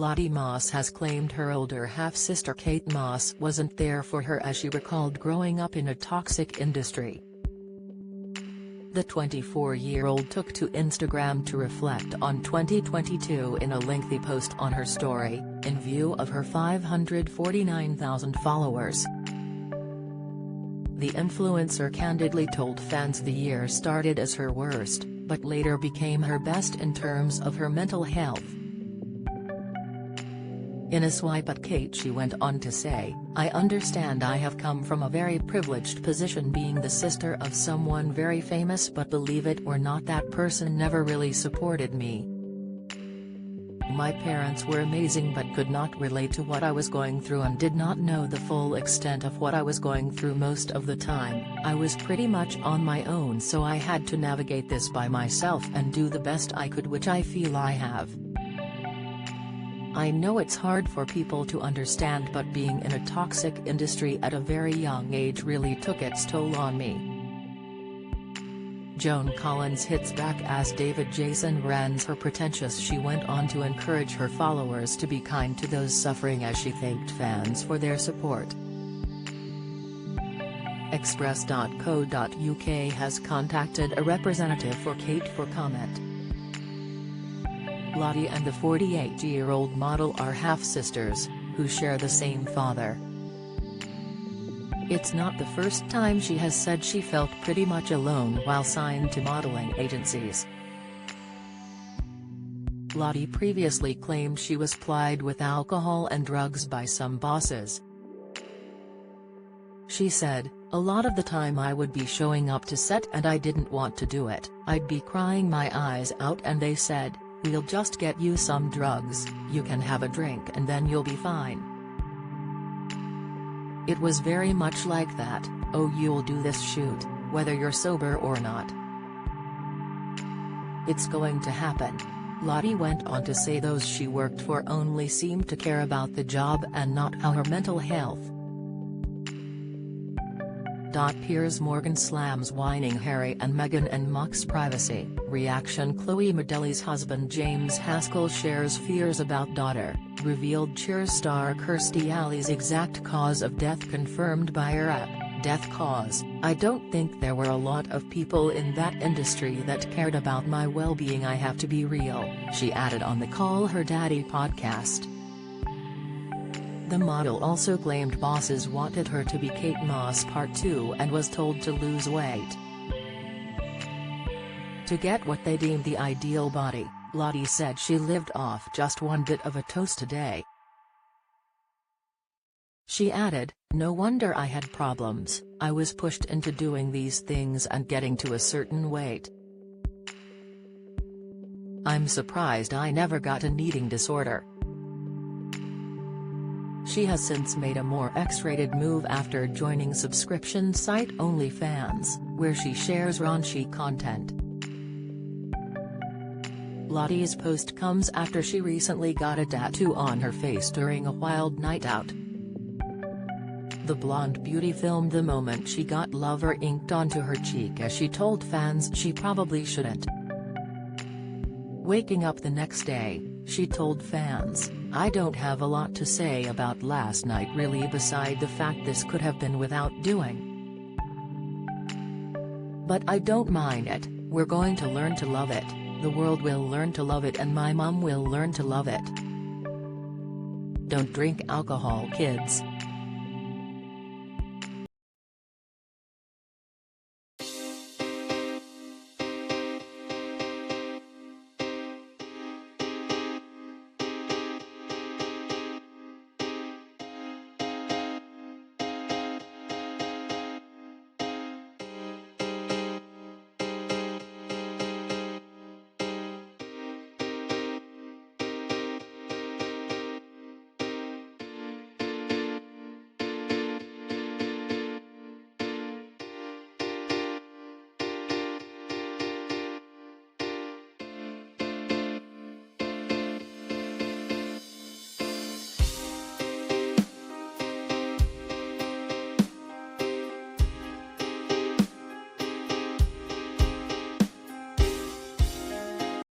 Lottie Moss has claimed her older half-sister Kate Moss wasn't there for her as she recalled growing up in a toxic industry. The 24-year-old took to Instagram to reflect on 2022 in a lengthy post on her story, in view of her 549,000 followers. The influencer candidly told fans the year started as her worst, but later became her best in terms of her mental health. In a swipe at Kate, she went on to say, "I understand I have come from a very privileged position being the sister of someone very famous, but believe it or not, that person never really supported me. My parents were amazing but could not relate to what I was going through and did not know the full extent of what I was going through most of the time. I was pretty much on my own, so I had to navigate this by myself and do the best I could, which I feel I have. I know it's hard for people to understand, but being in a toxic industry at a very young age really took its toll on me." Joan Collins hits back as David Jason rans her pretentious. She went on to encourage her followers to be kind to those suffering as she thanked fans for their support. Express.co.uk has contacted a representative for Kate for comment. Lottie and the 48-year-old model are half-sisters, who share the same father. It's not the first time she has said she felt pretty much alone while signed to modeling agencies. Lottie previously claimed she was plied with alcohol and drugs by some bosses. She said, "A lot of the time I would be showing up to set and I didn't want to do it. I'd be crying my eyes out and they said, 'We'll just get you some drugs, you can have a drink and then you'll be fine.' It was very much like that, 'Oh, you'll do this shoot, whether you're sober or not. It's going to happen.'" Lottie went on to say those she worked for only seemed to care about the job and not how her mental health. Piers Morgan slams whining Harry and Meghan and mocks privacy. Reaction: Chloe Modely's husband James Haskell shares fears about daughter, revealed Cheers star Kirstie Alley's exact cause of death confirmed by her app. Death cause: "I don't think there were a lot of people in that industry that cared about my well-being, I have to be real," she added on the Call Her Daddy podcast. The model also claimed bosses wanted her to be Kate Moss Part 2 and was told to lose weight to get what they deemed the ideal body. Lottie said she lived off just one bit of a toast a day. She added, "No wonder I had problems. I was pushed into doing these things and getting to a certain weight. I'm surprised I never got an eating disorder." She has since made a more X-rated move after joining subscription site OnlyFans, where she shares raunchy content. Lottie's post comes after she recently got a tattoo on her face during a wild night out. The blonde beauty filmed the moment she got "Lover" inked onto her cheek as she told fans she probably shouldn't. Waking up the next day, she told fans, "I don't have a lot to say about last night really, beside the fact this could have been without doing. But I don't mind it. We're going to learn to love it, the world will learn to love it, and my mom will learn to love it. Don't drink alcohol, kids.